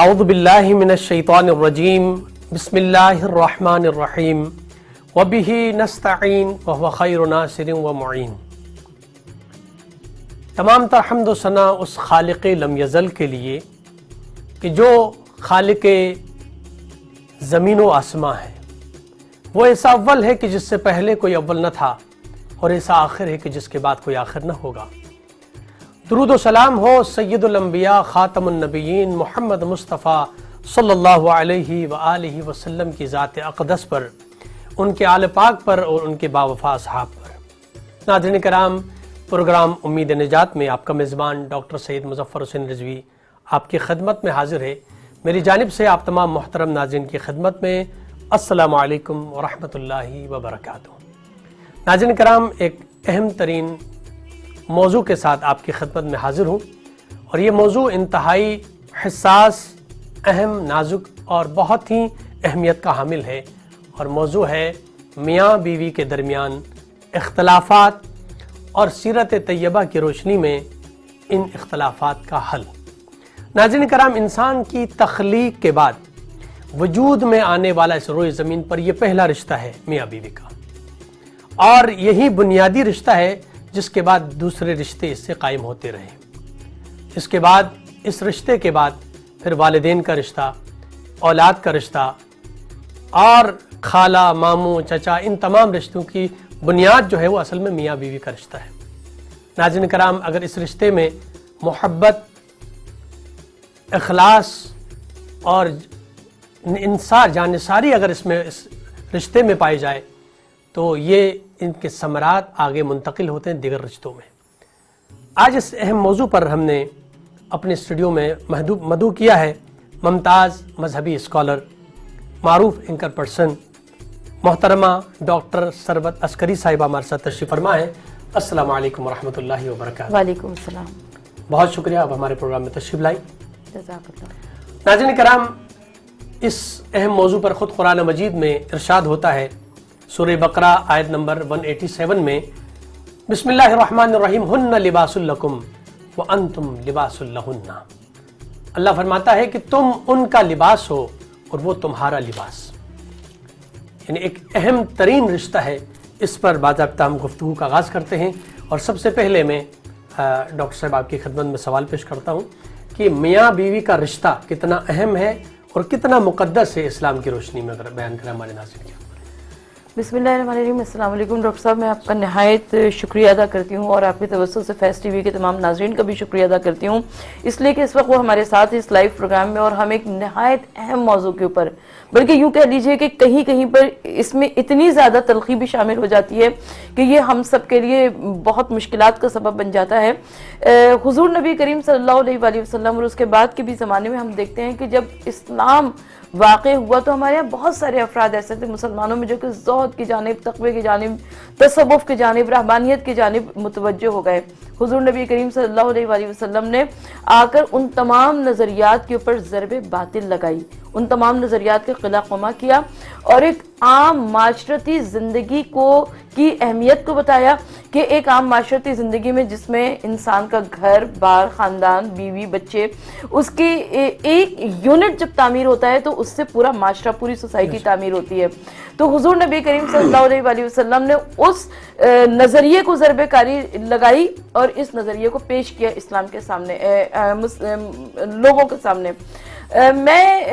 اعوذ باللہ من الشیطان الرجیم بسم اللہ الرحمن الرحیم وبہ نستعین وہو خیر ناصر و معین۔ تمام تر حمد و ثنا اس خالق لم یزل کے لیے کہ جو خالق زمین و آسماں ہے، وہ ایسا اول ہے کہ جس سے پہلے کوئی اول نہ تھا، اور ایسا آخر ہے کہ جس کے بعد کوئی آخر نہ ہوگا۔ درود و سلام ہو سید الانبیاء خاتم النبیین محمد مصطفیٰ صلی اللہ علیہ وآلہ وسلم کی ذات اقدس پر، ان کے آل پاک پر اور ان کے باوفا اصحاب پر۔ ناظرین کرام، پروگرام امید نجات میں آپ کا میزبان ڈاکٹر سید مظفر حسین رضوی آپ کی خدمت میں حاضر ہے۔ میری جانب سے آپ تمام محترم ناظرین کی خدمت میں السلام علیکم ورحمۃ اللہ وبرکاتہ۔ ناظرین کرام، ایک اہم ترین موضوع کے ساتھ آپ کی خدمت میں حاضر ہوں، اور یہ موضوع انتہائی حساس، اہم، نازک اور بہت ہی اہمیت کا حامل ہے، اور موضوع ہے میاں بیوی کے درمیان اختلافات اور سیرت طیبہ کی روشنی میں ان اختلافات کا حل۔ ناظرین کرام، انسان کی تخلیق کے بعد وجود میں آنے والا اس روئے زمین پر یہ پہلا رشتہ ہے میاں بیوی کا، اور یہی بنیادی رشتہ ہے جس کے بعد دوسرے رشتے اس سے قائم ہوتے رہے۔ اس کے بعد، اس رشتے کے بعد پھر والدین کا رشتہ، اولاد کا رشتہ، اور خالہ، ماموں، چچا، ان تمام رشتوں کی بنیاد جو ہے وہ اصل میں میاں بیوی کا رشتہ ہے۔ ناظرین کرام، اگر اس رشتے میں محبت، اخلاص اور انصاف، جانثاری اگر اس رشتے میں پائی جائے تو یہ ان کے ثمرات آگے منتقل ہوتے ہیں دیگر رشتوں میں۔ آج اس اہم موضوع پر ہم نے اپنے اسٹوڈیو میں مدعو کیا ہے ممتاز مذہبی اسکالر، معروف اینکر پرسن محترمہ ڈاکٹر ثروت عسکری صاحبہ ہمارے ساتھ تشریف فرما ہے۔ السلام علیکم ورحمۃ اللہ وبرکاتہ۔ وعلیکم السلام۔ بہت شکریہ آپ ہمارے پروگرام میں تشریف لائی۔ جزاک اللہ۔ ناظرین کرام، اس اہم موضوع پر خود قرآن مجید میں ارشاد ہوتا ہے، سورہ بقرہ آیت نمبر 187 میں، بسم اللہ الرحمن الرحیم، ہن لباس لکم وانتم لباس لہن۔ اللہ فرماتا ہے کہ تم ان کا لباس ہو اور وہ تمہارا لباس، یعنی ایک اہم ترین رشتہ ہے۔ اس پر باضابطہ ہم گفتگو کا آغاز کرتے ہیں، اور سب سے پہلے میں ڈاکٹر صاحب آپ کی خدمت میں سوال پیش کرتا ہوں کہ میاں بیوی کا رشتہ کتنا اہم ہے اور کتنا مقدس ہے اسلام کی روشنی میں، اگر بیان کریں ہمارے ناظرین کے۔ بسم اللہ الرحمن الرحیم۔ السلام علیکم ڈاکٹر صاحب، میں آپ کا نہایت شکریہ ادا کرتی ہوں، اور آپ کی توسط سے فیض ٹی وی کے تمام ناظرین کا بھی شکریہ ادا کرتی ہوں، اس لیے کہ اس وقت وہ ہمارے ساتھ اس لائیو پروگرام میں، اور ہم ایک نہایت اہم موضوع کے اوپر، بلکہ یوں کہہ لیجئے کہ کہیں کہیں پر اس میں اتنی زیادہ تلخی بھی شامل ہو جاتی ہے کہ یہ ہم سب کے لیے بہت مشکلات کا سبب بن جاتا ہے۔ حضور نبی کریم صلی اللہ علیہ وآلہ وسلم اور اس کے بعد کے بھی زمانے میں ہم دیکھتے ہیں کہ جب اسلام واقع ہوا تو ہمارے یہاں بہت سارے افراد ایسے تھے مسلمانوں میں جو کہ زہد کی جانب، تقوی کی جانب، تصوف کی جانب، رہبانیت کی جانب متوجہ ہو گئے۔ حضور نبی کریم صلی اللہ علیہ وآلہ وسلم نے آ کر ان تمام نظریات کے اوپر ضرب باطل لگائی، ان تمام نظریات کے خلا خما کیا، اور ایک عام معاشرتی زندگی کی اہمیت کو بتایا کہ ایک عام معاشرتی زندگی میں جس میں انسان کا گھر بار، خاندان، بیوی، بچے، اس کی ایک یونٹ جب تعمیر ہوتا ہے تو اس سے پورا معاشرہ، پوری سوسائٹی تعمیر ہوتی ہے۔ تو حضور نبی کریم صلی اللہ علیہ وآلہ وسلم نے اس نظریے کو ضرب کاری لگائی اور اس نظریے کو پیش کیا اسلام کے سامنے، لوگوں کے سامنے۔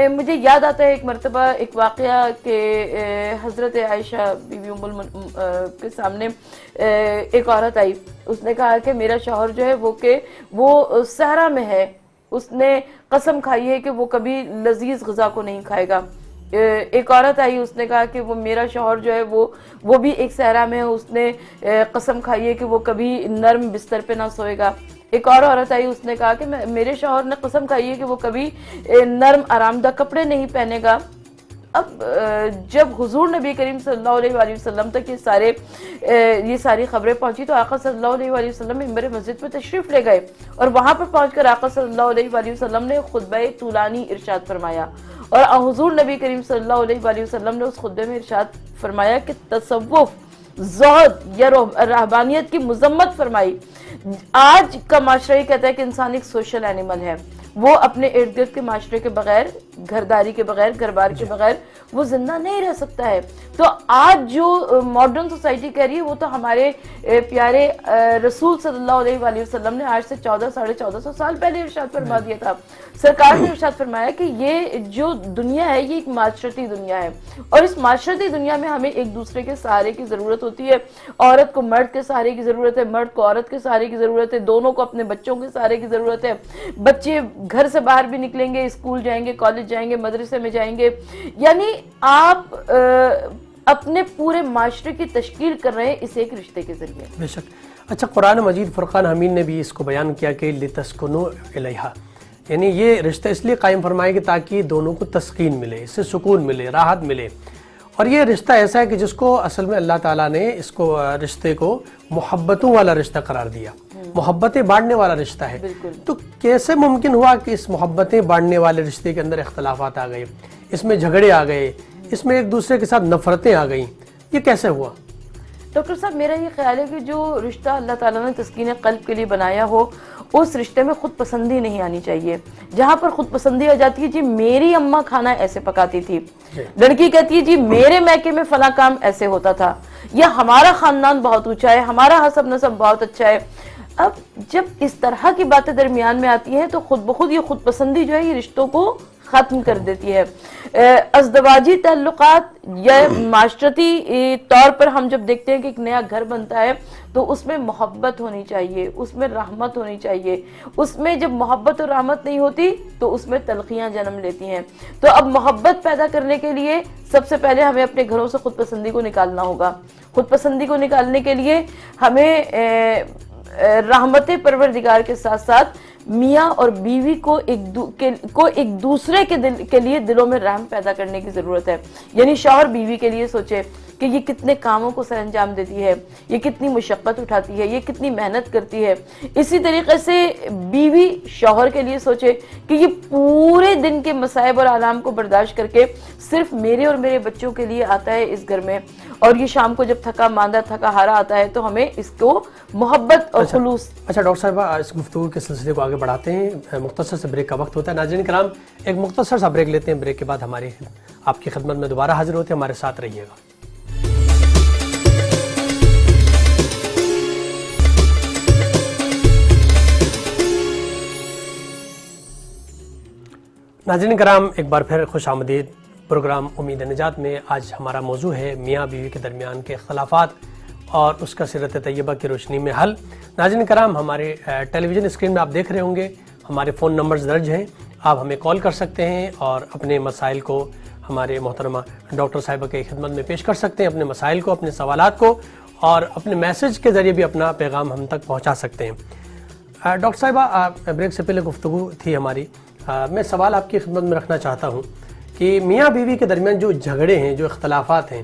مجھے یاد آتا ہے ایک مرتبہ ایک واقعہ کہ حضرت عائشہ بیوی ام المؤمنین کے سامنے ایک عورت آئی، اس نے کہا کہ میرا شوہر جو ہے وہ صحرا میں ہے، اس نے قسم کھائی ہے کہ وہ کبھی لذیذ غذا کو نہیں کھائے گا۔ ایک عورت آئی، اس نے کہا کہ وہ میرا شوہر جو ہے وہ بھی ایک صحرا میں ہے، اس نے قسم کھائی ہے کہ وہ کبھی نرم بستر پہ نہ سوئے گا۔ ایک اور عورت آئی، اس نے کہا کہ میرے شوہر نے قسم کھائی ہے کہ وہ کبھی نرم آرام دہ کپڑے نہیں پہنے گا۔ اب جب حضور نبی کریم صلی اللہ علیہ وآلہ وسلم تک یہ ساری خبریں پہنچی تو آقا صلی اللہ علیہ وآلہ وسلم ممبر مسجد پہ تشریف لے گئے، اور وہاں پر پہنچ کر آقا صلی اللہ علیہ وآلہ وسلم نے خطبہ طولانی ارشاد فرمایا، اور حضور نبی کریم صلی اللہ علیہ وآلہ وسلم نے اس خطبے میں ارشاد فرمایا کہ تصوف، زہد یا رہبانیت کی مذمت فرمائی۔ آج کا معاشرہ یہ کہتا ہے کہ انسان ایک سوشل اینیمل ہے، وہ اپنے ارد گرد کے معاشرے کے بغیر، گھرداری کے بغیر، گھر بار کے بغیر وہ زندہ نہیں رہ سکتا ہے۔ تو آج جو ماڈرن سوسائٹی کہہ رہی ہے وہ تو ہمارے پیارے رسول صلی اللہ علیہ وآلہ وسلم نے آج سے 1400 سال پہلے ارشاد فرما دیا تھا۔ سرکار نے ارشاد فرمایا کہ یہ جو دنیا ہے یہ ایک معاشرتی دنیا ہے، اور اس معاشرتی دنیا میں ہمیں ایک دوسرے کے سہارے کی ضرورت ہوتی ہے۔ عورت کو مرد کے سہارے کی ضرورت ہے، مرد کو عورت کے سہارے کی ضرورت ہے، دونوں کو اپنے بچوں کے سہارے کی ضرورت ہے۔ بچے گھر سے باہر بھی نکلیں گے، اسکول جائیں گے، کالج جائیں گے، مدرسے میں جائیں گے، یعنی آپ اپنے پورے معاشرے کی تشکیل کر رہے ہیں اس ایک رشتے کے ذریعے۔ بے شک۔ اچھا، قرآن مجید فرقان حمید نے بھی اس کو بیان کیا کہ لتسکنوا الیہا، یعنی یہ رشتہ اس لیے قائم فرمائے کہ تاکہ دونوں کو تسکین ملے، اس سے سکون ملے، راحت ملے۔ اور یہ رشتہ ایسا ہے کہ جس کو اصل میں اللہ تعالیٰ نے اس کو رشتے کو محبتوں والا رشتہ قرار دیا، محبتیں بانٹنے والا رشتہ ہے۔ تو کیسے ممکن ہوا کہ اس محبتیں بانٹنے والے رشتے کے اندر اختلافات آ گئے، اس میں جھگڑے آ گئے، اس میں ایک دوسرے کے ساتھ نفرتیں آ گئیں؟ یہ کیسے ہوا؟ ڈاکٹر صاحب، میرا یہ خیال ہے کہ جو رشتہ اللہ تعالیٰ نے تسکین قلب کے لیے بنایا ہو، اس رشتے میں خود پسندی نہیں آنی چاہیے۔ جہاں پر خود پسندی آ جاتی ہے، جی میری اماں کھانا ایسے پکاتی تھی، لڑکی کہتی ہے جی میرے میکے میں فلاں کام ایسے ہوتا تھا، یا ہمارا خاندان بہت اونچا ہے، ہمارا حسب نسب بہت اچھا ہے۔ اب جب اس طرح کی باتیں درمیان میں آتی ہیں تو خود بخود یہ خود پسندی جو ہے یہ رشتوں کو ختم کر دیتی ہے۔ ازدواجی تعلقات یا معاشرتی طور پر ہم جب دیکھتے ہیں کہ ایک نیا گھر بنتا ہے تو اس میں محبت ہونی چاہیے، اس میں رحمت ہونی چاہیے۔ اس میں جب محبت اور رحمت نہیں ہوتی تو اس میں تلخیاں جنم لیتی ہیں۔ تو اب محبت پیدا کرنے کے لیے سب سے پہلے ہمیں اپنے گھروں سے خود پسندی کو نکالنا ہوگا۔ خود پسندی کو نکالنے کے لیے ہمیں رحمت پروردگار کے ساتھ ساتھ میاں اور بیوی کو ایک دوسرے کے لیے دلوں میں رحم پیدا کرنے کی ضرورت ہے۔ یعنی شوہر بیوی کے لیے سوچے کہ یہ کتنے کاموں کو سر انجام دیتی ہے، یہ کتنی مشقت اٹھاتی ہے، یہ کتنی محنت کرتی ہے۔ اسی طریقے سے بیوی شوہر کے لیے سوچے کہ یہ پورے دن کے مصائب اور آلام کو برداشت کر کے صرف میرے اور میرے بچوں کے لیے آتا ہے اس گھر میں، اور یہ شام کو جب تھکا ماندہ تھکا ہارا آتا ہے تو ہمیں اس کو محبت اور خلوص۔ اچھا ڈاکٹر صاحبہ، اس گفتگو کے سلسلے کو آگے بڑھاتے ہیں، مختصر سے بریک کا وقت ہوتا ہے۔ ناظرین کرام، ایک مختصر سا بریک لیتے ہیں، بریک کے بعد ہماری آپ کی خدمت میں دوبارہ حاضر ہوتے ہیں، ہمارے ساتھ رہیے گا۔ ناظرین کرام، ایک بار پھر خوش آمدید۔ پروگرام امید نجات میں آج ہمارا موضوع ہے میاں بیوی کے درمیان کے اختلافات اور اس کا سیرت طیبہ کی روشنی میں حل۔ ناظرین کرام، ہمارے ٹیلی ویژن اسکرین میں آپ دیکھ رہے ہوں گے ہمارے فون نمبرز درج ہیں، آپ ہمیں کال کر سکتے ہیں اور اپنے مسائل کو ہمارے محترمہ ڈاکٹر صاحبہ کی خدمت میں پیش کر سکتے ہیں، اپنے مسائل کو، اپنے سوالات کو، اور اپنے میسج کے ذریعے بھی اپنا پیغام ہم تک پہنچا سکتے ہیں۔ ڈاکٹر صاحبہ، بریک سے پہلے گفتگو تھی ہماری، میں سوال آپ کی خدمت میں رکھنا چاہتا ہوں کہ میاں بیوی کے درمیان جو جھگڑے ہیں، جو اختلافات ہیں،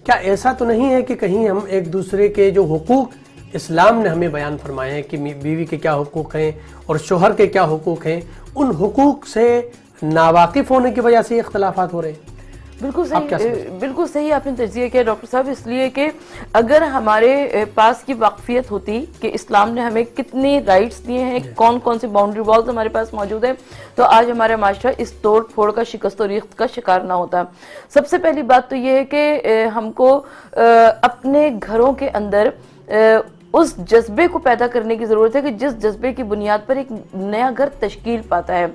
کیا ایسا تو نہیں ہے کہ کہیں ہم ایک دوسرے کے جو حقوق اسلام نے ہمیں بیان فرمائے ہیں کہ بیوی کے کیا حقوق ہیں اور شوہر کے کیا حقوق ہیں، ان حقوق سے ناواقف ہونے کی وجہ سے یہ اختلافات ہو رہے ہیں؟ بالکل صحیح آپ نے تجزیہ کیا ڈاکٹر صاحب، اس لیے کہ اگر ہمارے پاس کی واقفیت ہوتی کہ اسلام نے ہمیں کتنی رائٹس دیے ہیں، کون کون سے باؤنڈری والز ہمارے پاس موجود ہیں، تو آج ہمارا معاشرہ اس توڑ پھوڑ کا، شکست و ریخت کا شکار نہ ہوتا۔ سب سے پہلی بات تو یہ ہے کہ ہم کو اپنے گھروں کے اندر اس جذبے کو پیدا کرنے کی ضرورت ہے کہ جس جذبے کی بنیاد پر ایک نیا گھر تشکیل پاتا ہے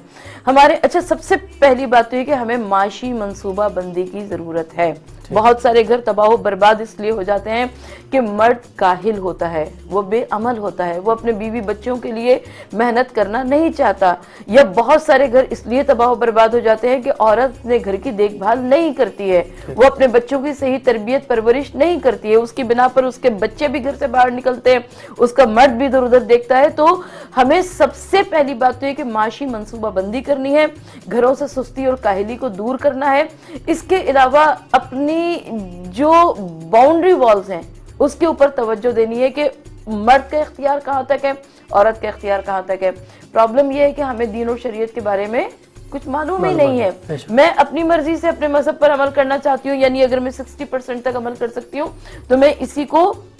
ہمارے۔ اچھا، سب سے پہلی بات تو یہ کہ ہمیں معاشی منصوبہ بندی کی ضرورت ہے۔ بہت سارے گھر تباہ و برباد اس لیے ہو جاتے ہیں کہ مرد کاہل ہوتا ہے، وہ بے عمل ہوتا ہے، وہ اپنے بیوی بچوں کے لیے محنت کرنا نہیں چاہتا، یا بہت سارے گھر اس لیے تباہ و برباد ہو جاتے ہیں کہ عورت اپنے گھر کی دیکھ بھال نہیں کرتی ہے، وہ اپنے بچوں کی صحیح تربیت پرورش نہیں کرتی ہے، اس کی بنا پر اس کے بچے بھی گھر سے باہر نکلتے ہیں، اس کا مرد بھی ادھر ادھر دیکھتا ہے۔ تو ہمیں سب سے پہلی بات تو یہ کہ معاشی منصوبہ بندی کرنی ہے، گھروں سے سستی اور کاہلی کو دور کرنا ہے۔ اس کے علاوہ اپنی جو باؤنڈری والز ہیں اس کے اوپر توجہ دینی ہے کہ مرد کا اختیار کہاں تک ہے، عورت کا اختیار کہاں تک ہے۔ پرابلم یہ ہے کہ ہمیں دین و شریعت کے بارے میں کچھ معلوم ہی نہیں ہے۔ میں اپنی مرضی سے اپنے مذہب پر عمل کرنا چاہتی ہوں، یعنی اگر میں 60% تک عمل کر سکتی ہوں تو میں اسی کو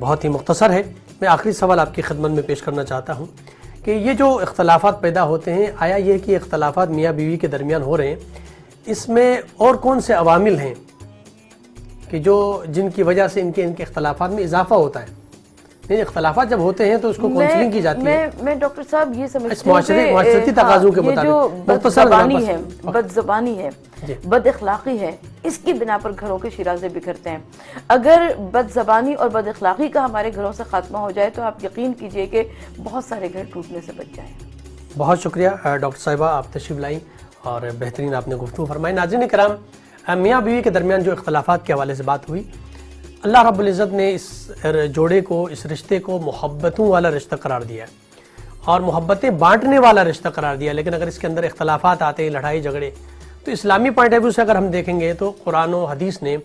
بہت ہی مختصر ہے. میں آخری سوال آپ کی خدمت میں پیش کرنا چاہتا ہوں کہ یہ جو اختلافات پیدا ہوتے ہیں، آیا یہ کہ اختلافات میاں بیوی کے درمیان ہو رہے ہیں، اس میں اور کون سے عوامل ہیں کہ جن کی وجہ سے ان کے اختلافات میں اضافہ ہوتا ہے؟ نہیں، اختلافات جب ہوتے ہیں تو اس کو کونسلنگ کی جاتی ہے. میں ڈاکٹر صاحب یہ سمجھتی ہوں کہ معاشرتی تقاضوں کے مطابق جو بد زبانی ہے، بد اخلاقی ہے، اس کی بنا پر گھروں کے شیرازے بکھرتے ہیں. اگر بد زبانی اور بد اخلاقی کا ہمارے گھروں سے خاتمہ ہو جائے تو آپ یقین کیجئے کہ بہت سارے گھر ٹوٹنے سے بچ جائیں. بہت شکریہ ڈاکٹر صاحبہ، آپ تشریف لائیں اور بہترین آپ نے گفتگو فرمائی. ناظرین کرام، میاں بیوی کے درمیان جو اختلافات کے حوالے سے بات ہوئی، اللہ رب العزت نے اس جوڑے کو، اس رشتے کو محبتوں والا رشتہ قرار دیا ہے اور محبتیں بانٹنے والا رشتہ قرار دیا. لیکن اگر اس کے اندر اختلافات آتے ہیں، لڑائی جھگڑے، تو اسلامی پوائنٹ آف ویو سے اگر ہم دیکھیں گے تو قرآن و حدیث نے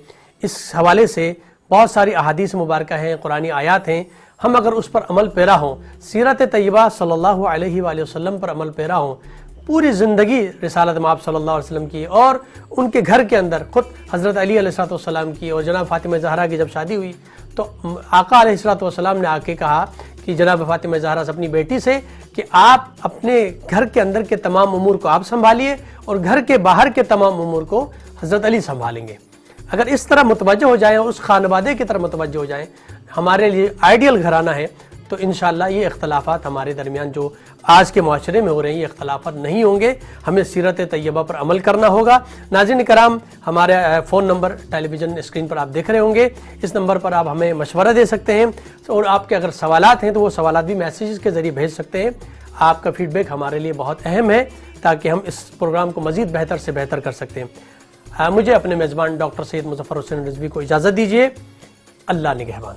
اس حوالے سے بہت ساری احادیث مبارکہ ہیں، قرآنی آیات ہیں. ہم اگر اس پر عمل پیرا ہوں، سیرت طیبہ صلی اللہ علیہ وآلہ وسلم پر عمل پیرا ہوں، پوری زندگی رسالت مآب صلی اللہ علیہ وسلم کی اور ان کے گھر کے اندر خود حضرت علی علیہ السلام کی اور جناب فاطمہ زہرا کی جب شادی ہوئی تو آقا علیہ السلام نے آ کے کہا کہ جناب فاطمہ زہرا سے، اپنی بیٹی سے، کہ آپ اپنے گھر کے اندر کے تمام امور کو آپ سنبھالیے اور گھر کے باہر کے تمام امور کو حضرت علی سنبھالیں گے. اگر اس طرح متوجہ ہو جائیں اور اس خانوادے کی طرح متوجہ ہو جائیں، ہمارے لیے آئیڈیل گھرانہ ہے، تو انشاءاللہ یہ اختلافات ہمارے درمیان جو آج کے معاشرے میں ہو رہے ہیں یہ اختلافات نہیں ہوں گے. ہمیں سیرت طیبہ پر عمل کرنا ہوگا. ناظرین کرام، ہمارے فون نمبر ٹیلی ویژن اسکرین پر آپ دیکھ رہے ہوں گے. اس نمبر پر آپ ہمیں مشورہ دے سکتے ہیں اور آپ کے اگر سوالات ہیں تو وہ سوالات بھی میسیجز کے ذریعے بھیج سکتے ہیں. آپ کا فیڈ بیک ہمارے لیے بہت اہم ہے تاکہ ہم اس پروگرام کو مزید بہتر سے بہتر کر سکتے ہیں. مجھے اپنے میزبان ڈاکٹر سید مظفر حسین رضوی کو اجازت دیجیے. اللہ نگہبان.